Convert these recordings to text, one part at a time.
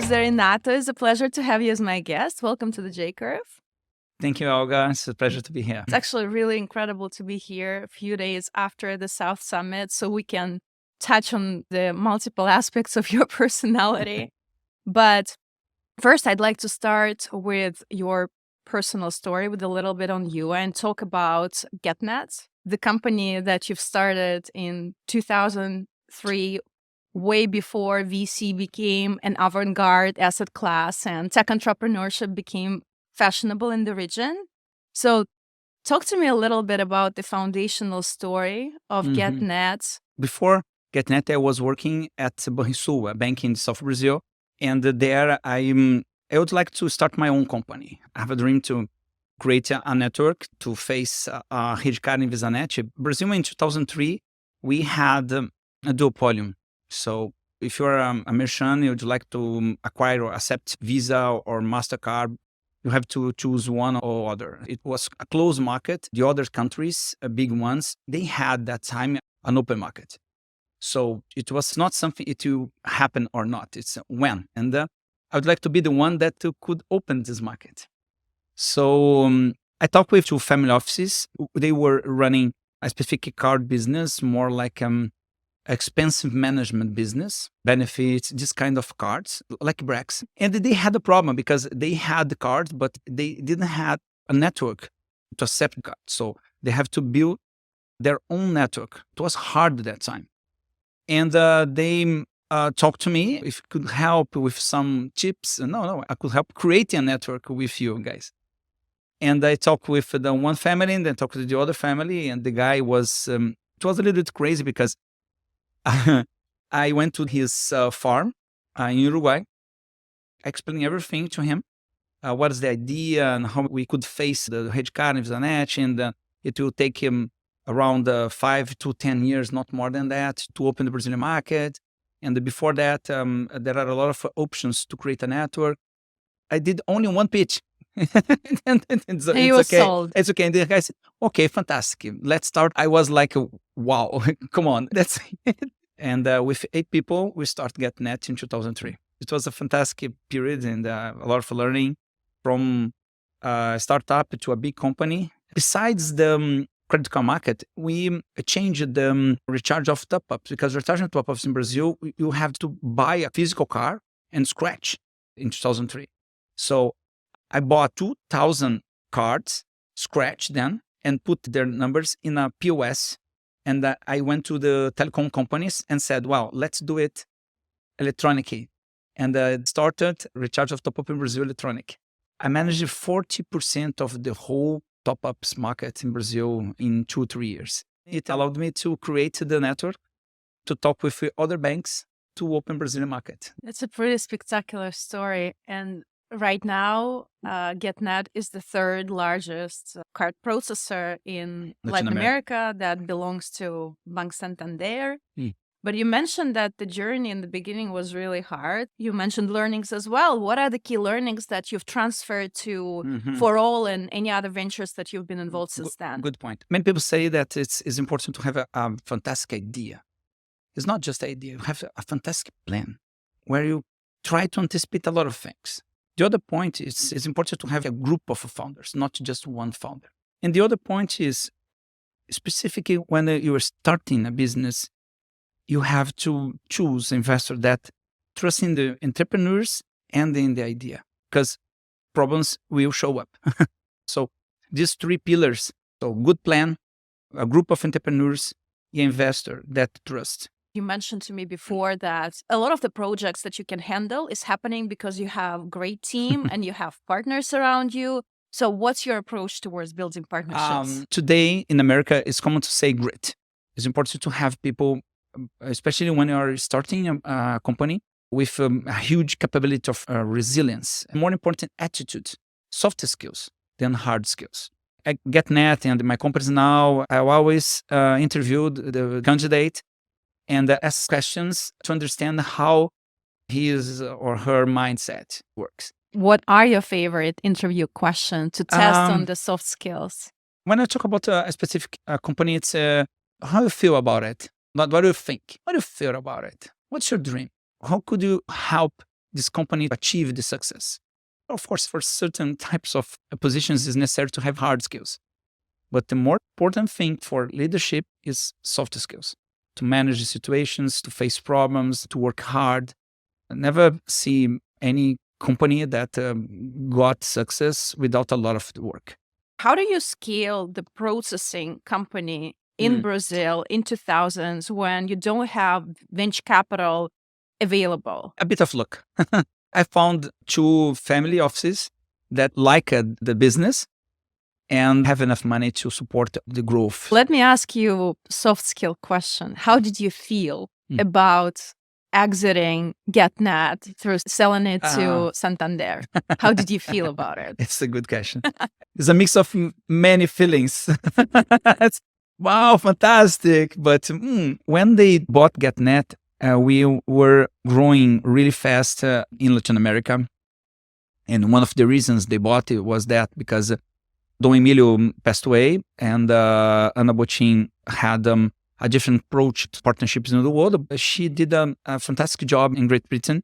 Jose Renato, it's a pleasure to have you as my guest. Welcome to the J Curve. Thank you, Olga. It's a pleasure to be here. It's actually really incredible to be here a few days after the South Summit so we can touch on the multiple aspects of your personality. But first, I'd like to start with your personal story with a little bit on you and talk about GetNet, the company that you've started in 2003, way before VC became an avant-garde asset class and tech entrepreneurship became fashionable in the region. So talk to me a little bit about the foundational story of GetNet. Before GetNet, I was working at Banrisul, a bank in South Brazil. And there I would like to start my own company. I have a dream to create a network to face Redcard and VisaNet. Brazil in 2003, we had a duopoly. So if you're a merchant, you'd like to acquire or accept Visa or MasterCard, you have to choose one or other. It was a closed market. The other countries, big ones, they had that time an open market. So it was not something it will happen or not. It's when. And I would like to be the one that could open this market. So I talked with two family offices. They were running a specific card business, more like expensive management business, benefits, this kind of cards, like Brex. And they had a problem because they had the cards, but they didn't have a network to accept cards. So they have to build their own network. It was hard at that time. And they talked to me if I could help with some tips. No, I could help creating a network with you guys. And I talked with the one family and then talked to the other family. And the guy was, it was a little bit crazy because I went to his farm in Uruguay, explaining everything to him. What is the idea and how we could face the Redcard and VisaNet, and it will take him around 5 to 10 years, not more than that, to open the Brazilian market. And before that, there are a lot of options to create a network. I did only one pitch. and it's okay. Sold. It's okay. And the guy said, okay, fantastic. Let's start. I was like, wow, come on. That's it. And with 8 people, we started GetNet in 2003. It was a fantastic period and a lot of learning from a startup to a big company. Besides the credit card market, we changed the recharge of top-ups because recharging top-ups in Brazil, you have to buy a physical car and scratch in 2003. So I bought 2,000 cards, scratched them, and put their numbers in a POS. And I went to the telecom companies and said, wow, let's do it electronically. And started recharge of top-up in Brazil electronic. I managed 40% of the whole top-ups market in Brazil in 2-3 years. It allowed me to create the network, to talk with other banks to open Brazilian market. That's a pretty spectacular story. And right now, GetNet is the third largest card processor in Latin America that belongs to Bank Santander. But you mentioned that the journey in the beginning was really hard. You mentioned learnings as well. What are the key learnings that you've transferred to For All and any other ventures that you've been involved since then? Good point. Many people say that it's important to have a fantastic idea. It's not just an idea. You have a fantastic plan where you try to anticipate a lot of things. The other point is it's important to have a group of founders, not just one founder. And the other point is specifically when you are starting a business, you have to choose investors that trust in the entrepreneurs and in the idea because problems will show up. So these 3 pillars, so good plan, a group of entrepreneurs, an investor that trust. You mentioned to me before that a lot of the projects that you can handle is happening because you have a great team and you have partners around you. So what's your approach towards building partnerships? Today in America, it's common to say grit. It's important to have people, especially when you are starting a company, with a huge capability of resilience. More important, attitude, soft skills than hard skills. At GetNet and my companies now, I always interviewed the candidate and ask questions to understand how his or her mindset works. What are your favorite interview questions to test on the soft skills? When I talk about a specific company, it's how do you feel about it? Not what do you think? What do you feel about it? What's your dream? How could you help this company achieve the success. Of course, for certain types of positions, it's necessary to have hard skills. But the more important thing for leadership is soft skills, to manage the situations, to face problems, to work hard. I never see any company that got success without a lot of work. How do you scale the processing company in Brazil in 2000s when you don't have venture capital available? A bit of luck. I found 2 family offices that liked the business and have enough money to support the growth. Let me ask you a soft skill question. How did you feel about exiting GetNet through selling it to Santander? How did you feel about it? It's a good question. It's a mix of many feelings. Wow, fantastic. But when they bought GetNet, we were growing really fast in Latin America. And one of the reasons they bought it was that because Dom Emilio passed away and Ana Botin had a different approach to partnerships in the world. She did a fantastic job in Great Britain,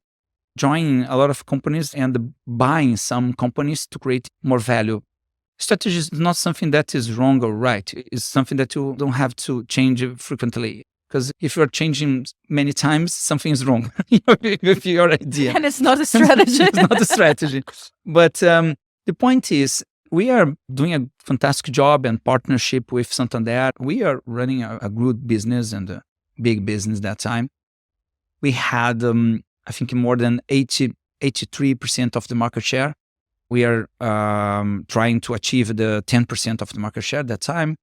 joining a lot of companies and buying some companies to create more value. Strategy is not something that is wrong or right. It's something that you don't have to change frequently. Because if you're changing many times, something is wrong with your idea. And it's not a strategy. It's not a strategy. But the point is, we are doing a fantastic job and partnership with Santander. We are running a good business and a big business that time. We had, I think, more than 83% of the market share. We are trying to achieve the 10% of the market share that time.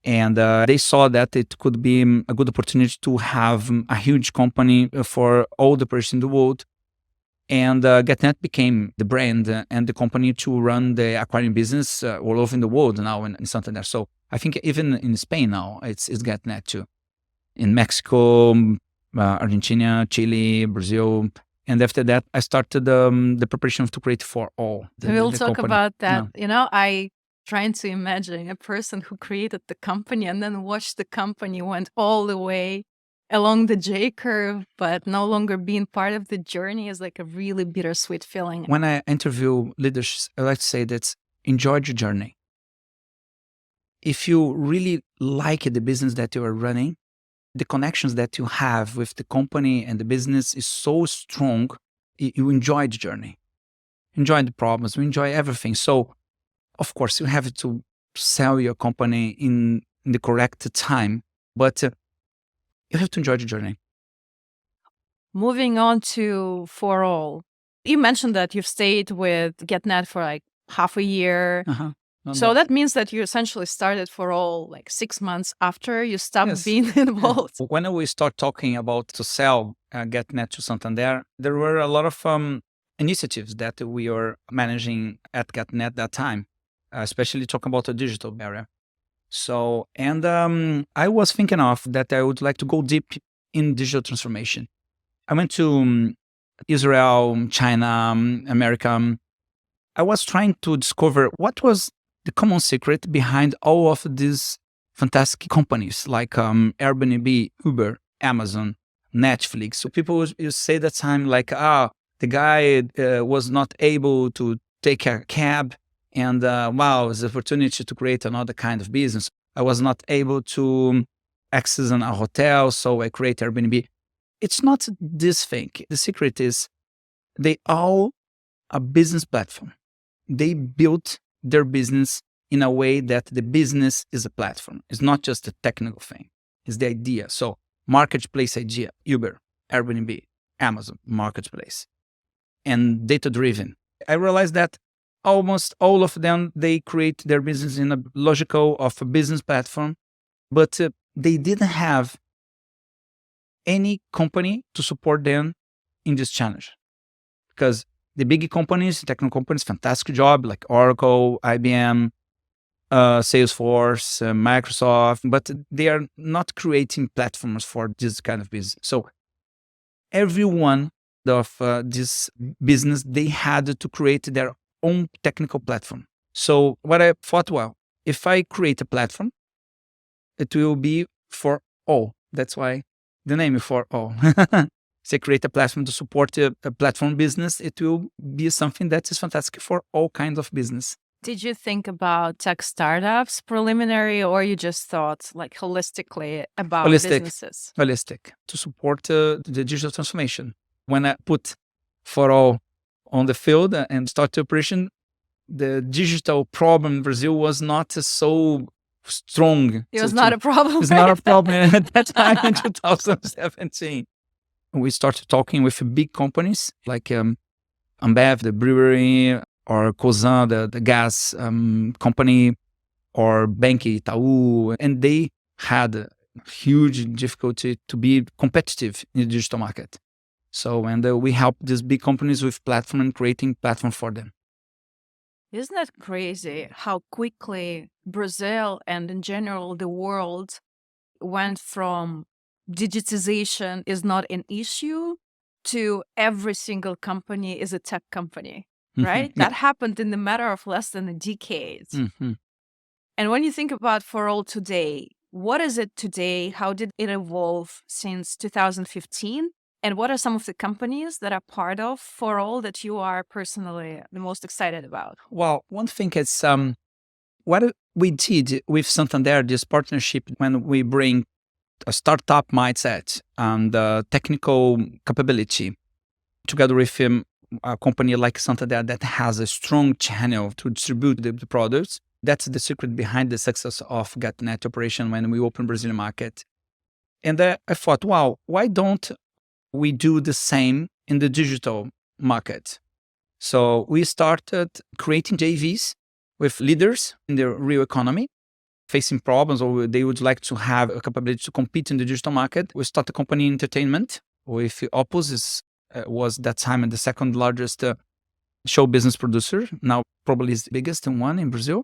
And they saw that it could be a good opportunity to have a huge company for all the person in the world. And GetNet became the brand and the company to run the acquiring business all over in the world now in Santander. So I think even in Spain now, it's GetNet too. In Mexico, Argentina, Chile, Brazil. And after that, I started the preparation to create for all. We'll talk company. about that. Yeah. I trying to imagine a person who created the company and then watched the company went all the way along the J curve, but no longer being part of the journey is like a really bittersweet feeling. When I interview leaders, I like to say that enjoy your journey. If you really like the business that you are running, the connections that you have with the company and the business is so strong, you enjoy the journey, enjoy the problems, you enjoy everything. So, of course, you have to sell your company in the correct time, but you have to enjoy the journey. Moving on to For All. You mentioned that you've stayed with GetNet for like half a year. So that means that you essentially started For All like 6 months after you stopped being involved. When we start talking about to sell GetNet to Santander, there were a lot of initiatives that we were managing at GetNet that time, especially talking about the digital area. So, and I was thinking of that I would like to go deep in digital transformation. I went to Israel, China, America. I was trying to discover what was the common secret behind all of these fantastic companies like Airbnb, Uber, Amazon, Netflix. So people you say that time like, the guy was not able to take a cab and wow, it's an opportunity to create another kind of business. I was not able to access a hotel, so I create Airbnb. It's not this thing. The secret is they all a business platform. They built their business in a way that the business is a platform. It's not just a technical thing. It's the idea. So marketplace idea, Uber, Airbnb, Amazon, marketplace, and data-driven. I realized that almost all of them, they create their business in a logical of a business platform, but they didn't have any company to support them in this challenge. Because the big companies, technical companies, fantastic job like Oracle, IBM, Salesforce, Microsoft, but they are not creating platforms for this kind of business. So every one of this business, they had to create their own technical platform. So what I thought, well, if I create a platform, it will be for all. That's why the name is For All. say create a platform to support a platform business, it will be something that is fantastic for all kinds of business. Did you think about tech startups preliminary, or you just thought like holistically about businesses? Holistic, to support the digital transformation. When I put for all on the field and start the operation, the digital problem in Brazil was not so strong. It was not a problem. It's not a problem at that time in 2017. We started talking with big companies like Ambev, the brewery, or Cosan, the gas company, or Banque Itaú, and they had huge difficulty to be competitive in the digital market. So, and we help these big companies with platform and creating platform for them. Isn't that crazy how quickly Brazil and in general the world went from digitization is not an issue to every single company is a tech company, right? Yeah. That happened in the matter of less than a decade. Mm-hmm. And when you think about For All today, what is it today? How did it evolve since 2015? And what are some of the companies that are part of For All that you are personally the most excited about? Well, one thing is what we did with Santander, this partnership, when we bring a startup mindset and technical capability together with a company like Santander that has a strong channel to distribute the products. That's the secret behind the success of GetNet operation when we open Brazilian market. And I thought, wow, why don't we do the same in the digital market? So we started creating JVs with leaders in the real economy facing problems, or they would like to have a capability to compete in the digital market. We started a company in entertainment with Opus, was that time the second largest show business producer, now probably is the biggest one in Brazil.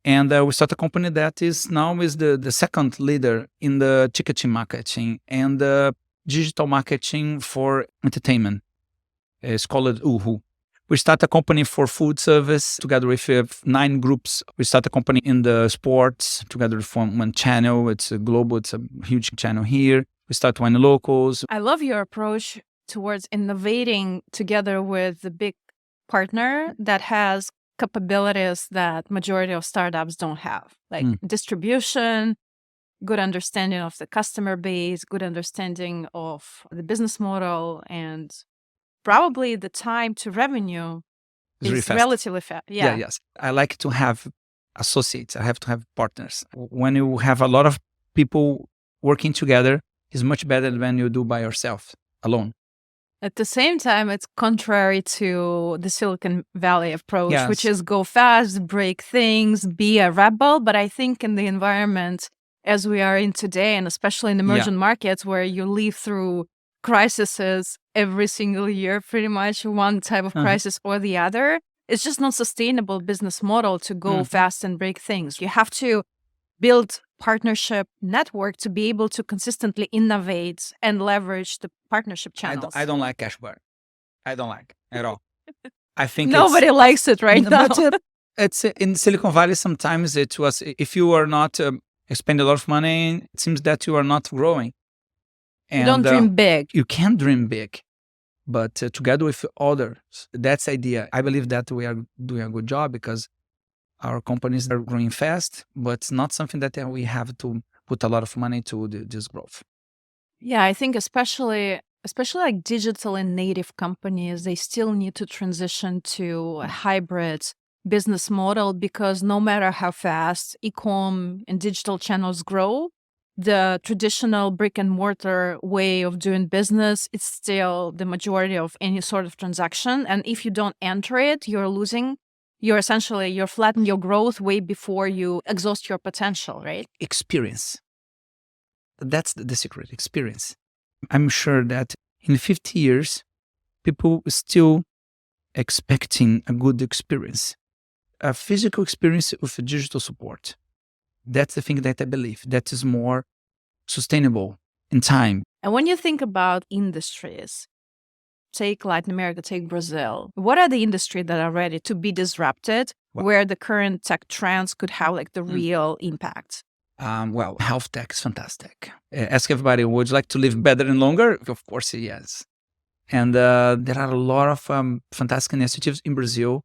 And we started a company that is now the second leader in the ticketing marketing and digital marketing for entertainment. It's called Uhu. We started a company for food service together with 9 groups. We started a company in the sports together with one channel. It's a global, it's a huge channel here. We started Wine Locals. I love your approach towards innovating together with the big partner that has capabilities that majority of startups don't have, like distribution, good understanding of the customer base, good understanding of the business model, and probably the time to revenue is relatively fast. Yeah. Yes. I like to have associates. I have to have partners. When you have a lot of people working together, it's much better than when you do by yourself, alone. At the same time, it's contrary to the Silicon Valley approach, Yes. which is go fast, break things, be a rebel. But I think in the environment as we are in today, and especially in emerging markets where you live through crises every single year, pretty much one type of crisis or the other, it's just not sustainable business model to go fast and break things. You have to build partnership network to be able to consistently innovate and leverage the partnership channels. I don't like cash burn. I don't like at all. I think nobody likes it right now. But it's in Silicon Valley. Sometimes it was if you are not spending a lot of money, it seems that you are not growing. And, you don't dream big. You can dream big, but together with others, that's the idea. I believe that we are doing a good job because our companies are growing fast, but it's not something that we have to put a lot of money to this growth. Yeah, I think especially like digital and native companies, they still need to transition to a hybrid business model because no matter how fast e-com and digital channels grow, the traditional brick and mortar way of doing business is still the majority of any sort of transaction. And if you don't enter it, you're losing. You're flattening your growth way before you exhaust your potential, right? Experience. That's the secret, experience. I'm sure that in 50 years, people are still expecting a good experience, a physical experience with a digital support. That's the thing that I believe that is more sustainable in time. And when you think about industries, take Latin America, take Brazil, what are the industries that are ready to be disrupted where the current tech trends could have like the real impact? Well, health tech is fantastic. Ask everybody, would you like to live better and longer? Of course, yes. And there are a lot of fantastic initiatives in Brazil.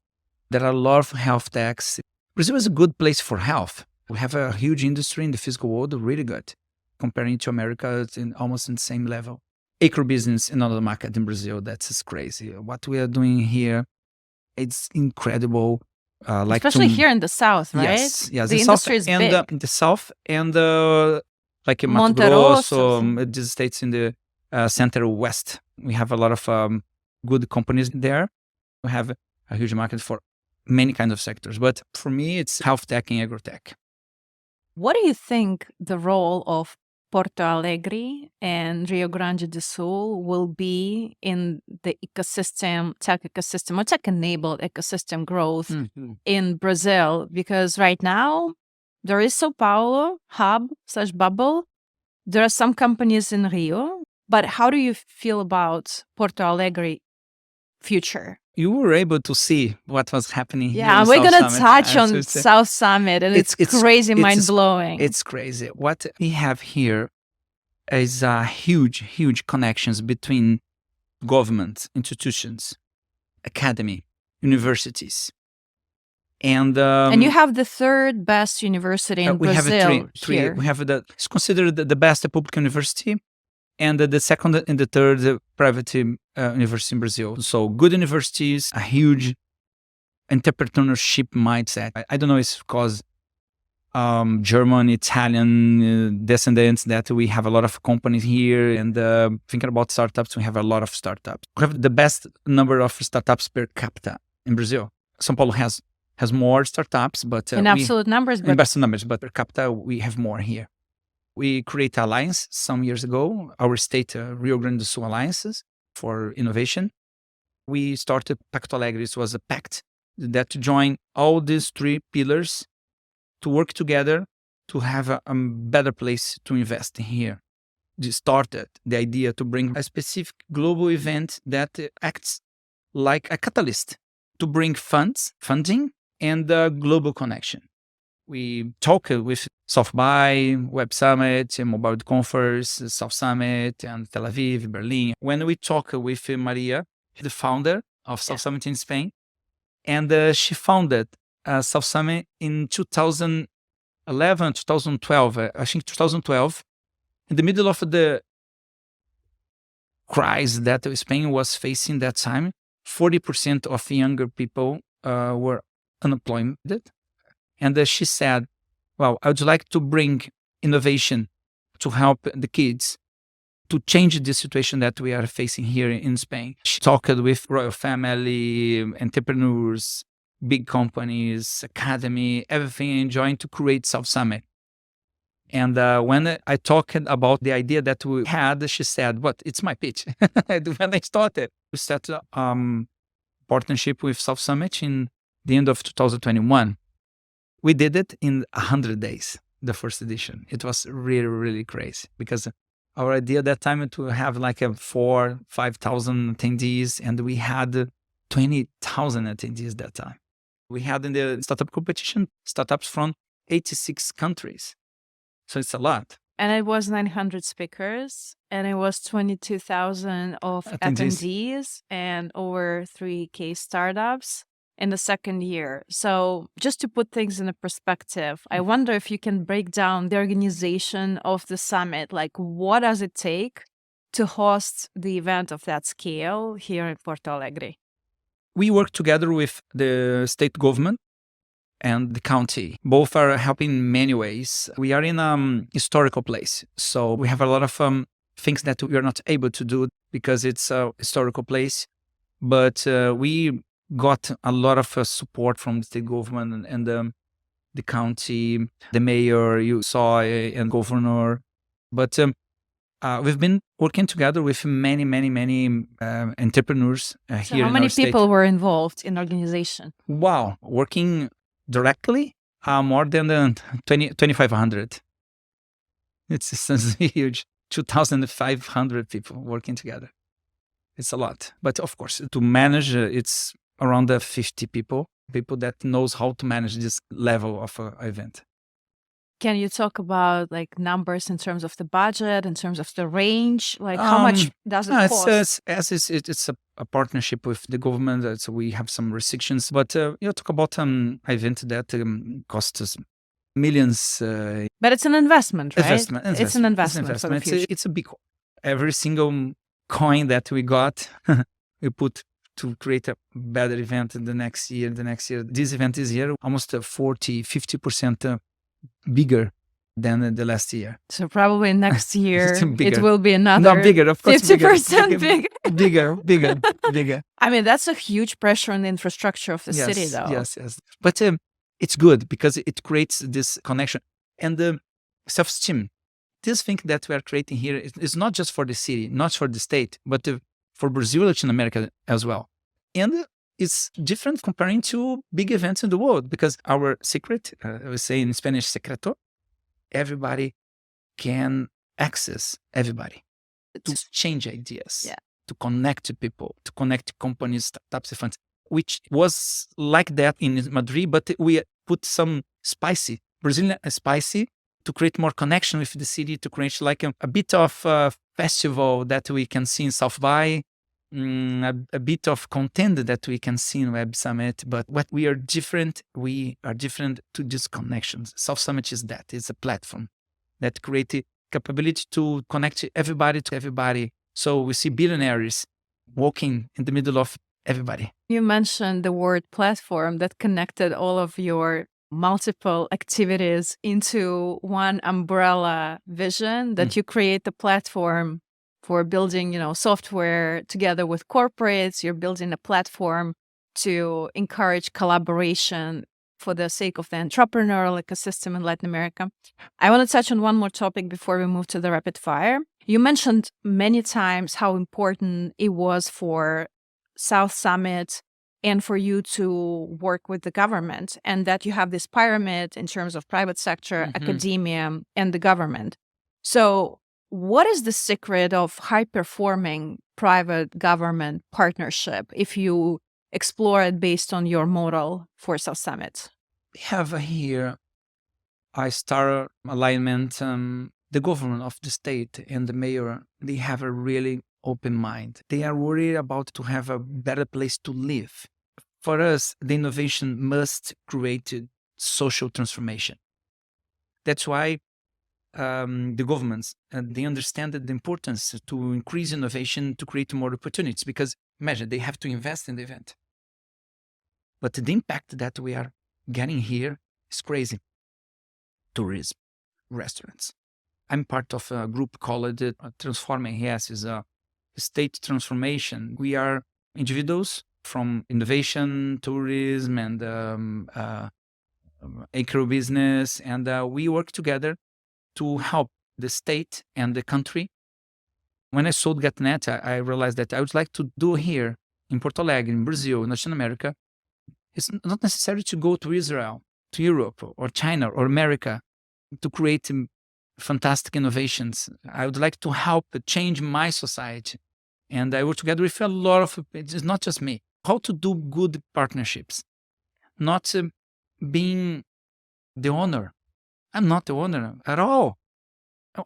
There are a lot of health techs. Brazil is a good place for health. We have a huge industry in the physical world, really good. Comparing to America, it's almost in the same level. Agribusiness, another market in Brazil, that's just crazy. What we are doing here, it's incredible. Especially here in the South, right? Yes, yes. The industry is big. In the south and like in Mato Monterosso. Grosso, these states in the center west. We have a lot of good companies there. We have a huge market for many kinds of sectors. But for me, it's health tech and agri-tech. What do you think the role of Porto Alegre and Rio Grande do Sul will be in the ecosystem, tech ecosystem, or tech-enabled ecosystem growth in Brazil? Because right now, there is Sao Paulo hub/bubble. There are some companies in Rio. But how do you feel about Porto Alegre future? You were able to see what was happening here. Yeah, in we're South going to Summit. touch on South Summit, and it's crazy, mind-blowing. It's crazy. What we have here is huge, huge connections between government, institutions, academy, universities. And you have the third best university in Brazil. Here. We have it's considered the best public university, and the second and the third private university in Brazil. So good universities, a huge entrepreneurship mindset. I don't know, it's because German, Italian descendants that we have a lot of companies here, and thinking about startups, we have a lot of startups. We have the best number of startups per capita in Brazil. São Paulo has more startups, but in absolute numbers, but per capita we have more here. We created alliance some years ago, our state Rio Grande do Sul alliances for innovation. We started Pacto Alegre. It was a pact that joined all these three pillars to work together to have a better place to invest in here. We started the idea to bring a specific global event that acts like a catalyst to bring funding, and global connection. We talked with South by, Web Summit, Mobile World Conference, South Summit, and Tel Aviv, Berlin. When we talked with Maria, the founder of South Summit in Spain, and she founded South Summit in 2011, 2012, I think 2012, in the middle of the crisis that Spain was facing that time. 40% of younger people were unemployed. And she said, well, I would like to bring innovation to help the kids to change the situation that we are facing here in Spain. She talked with royal family, entrepreneurs, big companies, academy, everything, enjoying to create South Summit. And when I talked about the idea that we had, she said, "But it's my pitch." When I started, we set partnership with South Summit in the end of 2021. We did it in 100 days, the first edition. It was really, really crazy because our idea at that time to have like 4,000-5,000 attendees, and we had 20,000 attendees that time. We had in the startup competition startups from 86 countries. So it's a lot. And it was 900 speakers, and it was 22,000 of attendees and over 3K startups in the second year. So just to put things in a perspective, I wonder if you can break down the organization of the summit. Like, what does it take to host the event of that scale here in Porto Alegre? We work together with the state government and the county. Both are helping in many ways. We are in a historical place, so we have a lot of things that we are not able to do because it's a historical place. But we got a lot of support from the state government and the county, the mayor you saw, and governor. But we've been working together with many entrepreneurs so here. How many people were involved in the organization? Wow, working directly, more than 2,500. It's huge. 2,500 people working together. It's a lot. But of course, to manage, it's around 50 people that knows how to manage this level of event. Can you talk about like numbers in terms of the budget, in terms of the range? Like how much does it No, cost? it's a partnership with the government, so we have some restrictions. But talk about event that costs us millions. But it's an investment, right? Investment, It's an investment, it's an investment for the investment. future. It's a big. Every single coin that we got, we put to create a better event in the next year. This event is here almost 40-50% bigger than the last year. So probably next year it bigger. will be No, another bigger, of course, 50% bigger. bigger. I mean, that's a huge pressure on the infrastructure of the city, Yes, though. yes. But it's good because it creates this connection and the self-esteem. This thing that we are creating here is not just for the city, not for the state, but for Brazil, Latin America as well. And it's different comparing to big events in the world because our secret, we say in Spanish, secreto, everybody can access everybody to change ideas, to connect to people, to connect companies, startups, and funds, which was like that in Madrid, but we put some Brazilian spicy, to create more connection with the city, to create like a bit of festival that we can see in South by, a bit of content that we can see in Web Summit. But what we are different to these connections. South Summit is that. It's a platform that creates the capability to connect everybody to everybody. So we see billionaires walking in the middle of everybody. You mentioned the word platform that connected all of your multiple activities into one umbrella vision, that you create the platform for building, software together with corporates. You're building a platform to encourage collaboration for the sake of the entrepreneurial ecosystem in Latin America. I want to touch on one more topic before we move to the rapid fire. You mentioned many times how important it was for South Summit and for you to work with the government, and that you have this pyramid in terms of private sector, academia, and the government. So what is the secret of high-performing private-government partnership if you explore it based on your model for South Summit? We have here a star alignment. The government of the state and the mayor, they have a really open mind. They are worried about to have a better place to live. For us, the innovation must create social transformation. That's why the governments, they understand the importance to increase innovation to create more opportunities, because imagine they have to invest in the event. But the impact that we are getting here is crazy. Tourism, restaurants. I'm part of a group called Transforming. Yes, is a state transformation. We are individuals from innovation, tourism, and agribusiness, and we work together to help the state and the country. When I sold GetNet, I realized that I would like to do here in Porto Alegre, in Brazil, in Latin America. It's not necessary to go to Israel, to Europe, or China, or America to create fantastic innovations. I would like to help change my society. And I work together with a lot of, it's not just me, how to do good partnerships, not being the owner. I'm not the owner at all.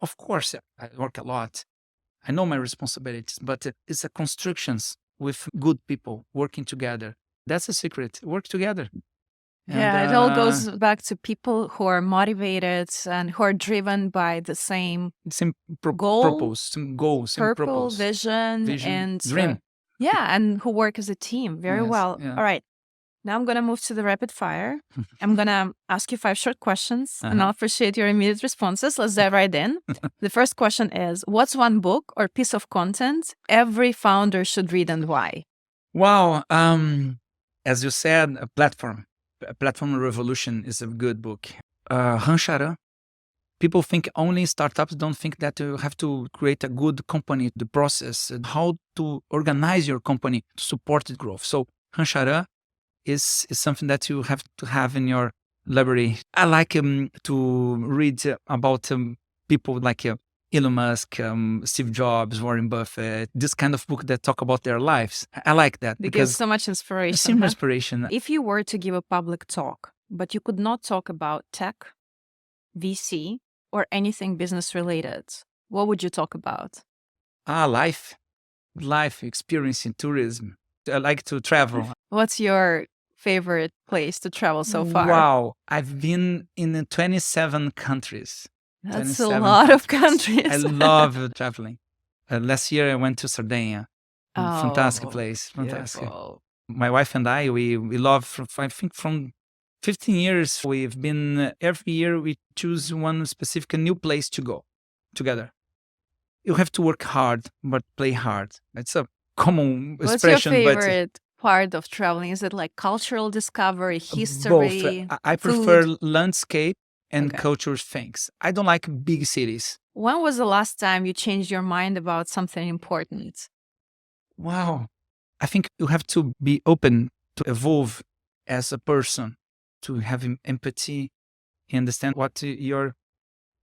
Of course, I work a lot. I know my responsibilities, but it's a constructions with good people working together. That's the secret. Work together. Yeah, it all goes back to people who are motivated and who are driven by the same goal, purpose, same goal, same purpose, vision, and dream. And who work as a team very well. Yeah. All right. Now I'm going to move to the rapid fire. I'm going to ask you 5 short questions, and I'll appreciate your immediate responses. Let's dive right in. The first question is, what's one book or piece of content every founder should read, and why? Wow. As you said, a platform revolution is a good book. Ranchara. People think only startups, don't think that you have to create a good company, the process, how to organize your company to support its growth. So Ranchara is something that you have to have in your library. I like to read about people like Elon Musk, Steve Jobs, Warren Buffett, this kind of book that talk about their lives. I like that They because give so much inspiration. Some inspiration. If you were to give a public talk, but you could not talk about tech, VC, or anything business related, what would you talk about? Life experiencing tourism. I like to travel. What's your favorite place to travel so far? Wow, I've been in 27 countries. That's a 27 lot of I countries. love traveling. Last year I went to Sardinia. Fantastic Oh, place. Fantastic. beautiful. My wife and I, we love, I think from 15 years, we've been, every year we choose one specific new place to go together. You have to work hard, but play hard. It's a common What's your expression, but favorite part of traveling? Is it like cultural discovery, both. history, I prefer food? landscape and Okay. culture things. I don't like big cities. When was the last time you changed your mind about something important? Wow. I think you have to be open to evolve as a person, to have empathy, understand what your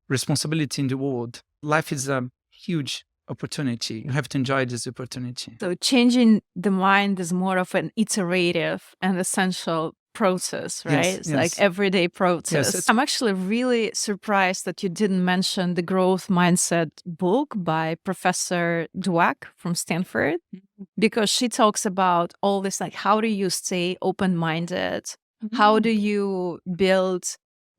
responsibility in the world. Life is a huge opportunity. You have to enjoy this opportunity. So changing the mind is more of an iterative and essential process, right? Yes, It's like yes. everyday process. it's- I'm actually really surprised that you didn't mention the growth mindset book by Professor Dweck from Stanford, because she talks about all this, like how do you stay open-minded? How do you build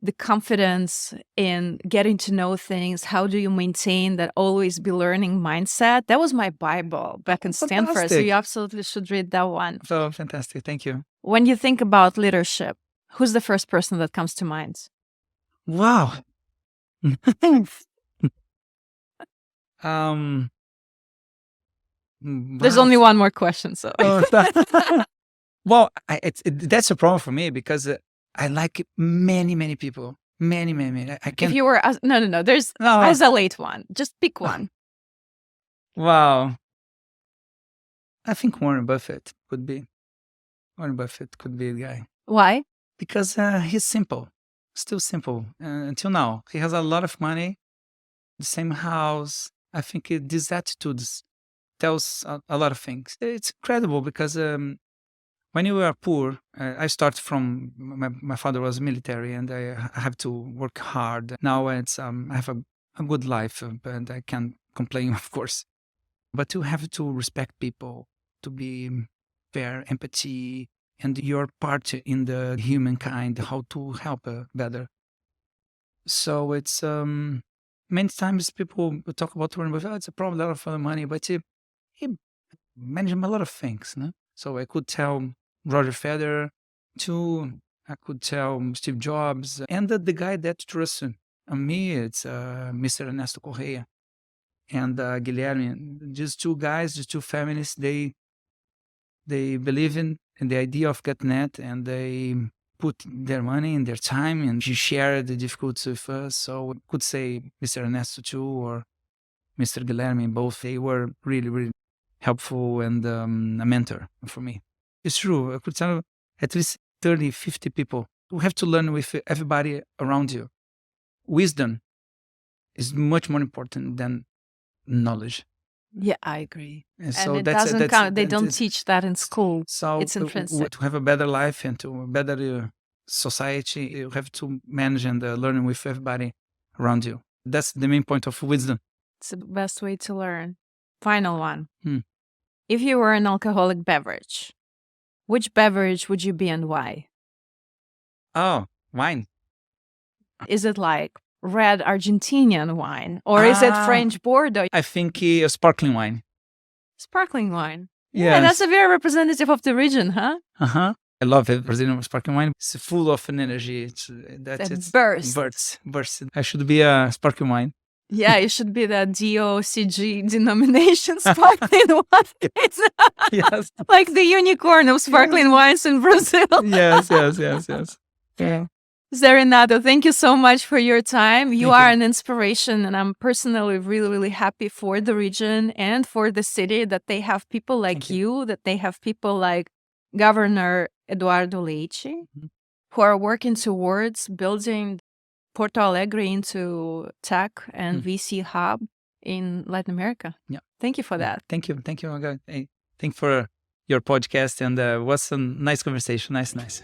the confidence in getting to know things? How do you maintain that always be learning mindset? That was my Bible back in Stanford. So Fantastic. you absolutely should read that one. So fantastic. Thank you. When you think about leadership, who's the first person that comes to mind? Wow. um, There's wow. only one more question. So Well, that's a problem for me because I like many people. Many. I if can't. you were, no, there's No. isolate one. Just pick one. Wow. I think Warren Buffett could be. Warren Buffett could be a guy Why? because he's simple, still simple until now. He has a lot of money, the same house. I think these attitudes tells a lot of things. It's incredible because when you are poor, I start from my father was military, and I have to work hard. Now it's I have a good life, and I can't complain, of course. But you have to respect people, to be fair, empathy, and your part in the humankind, how to help better. So it's many times people will talk about Warren Buffett. Oh, it's a problem, a lot of money, but he managed a lot of things. No? So I could tell Roger Federer, too. I could tell Steve Jobs, and the guy that trusts me, it's Mr. Ernesto Correa and Guilherme. These two guys, these two families, they believe in the idea of GetNet, and they put their money and their time and share the difficulties with us. So I could say Mr. Ernesto too, or Mr. Guilherme, both, they were really helpful and a mentor for me. It's true. I could tell at least 30, 50 people. You have to learn with everybody around you. Wisdom is much more important than knowledge. Yeah, I agree. So And it doesn't count. They don't teach that in school. So It's intrinsic. to have a better life and to a better society, you have to manage and learn with everybody around you. That's the main point of wisdom. It's the best way to learn. Final one. Hmm. If you were an alcoholic beverage, which beverage would you be and why? Oh, wine. Is it like red Argentinian wine or is it French Bordeaux? I think a sparkling wine. Sparkling wine. Yes. Yeah, that's a very representative of the region, huh? I love it. Brazilian sparkling wine. It's full of an energy. It's bursts. I should be a sparkling wine. Yeah, it should be the DOCG denomination sparkling wine. It's Yes. like the unicorn of sparkling wines in Brazil. Yes. Yeah. Jose Renato, thank you so much for your time. You Thank are you. an inspiration, and I'm personally really happy for the region and for the city that they have people like Thank you. you, that they have people like Governor Eduardo Leite, who are working towards building Porto Alegre into tech and VC hub in Latin America. Yeah. Thank you for that. Thank you. Hey, thank you for your podcast, and it was a nice conversation. Nice.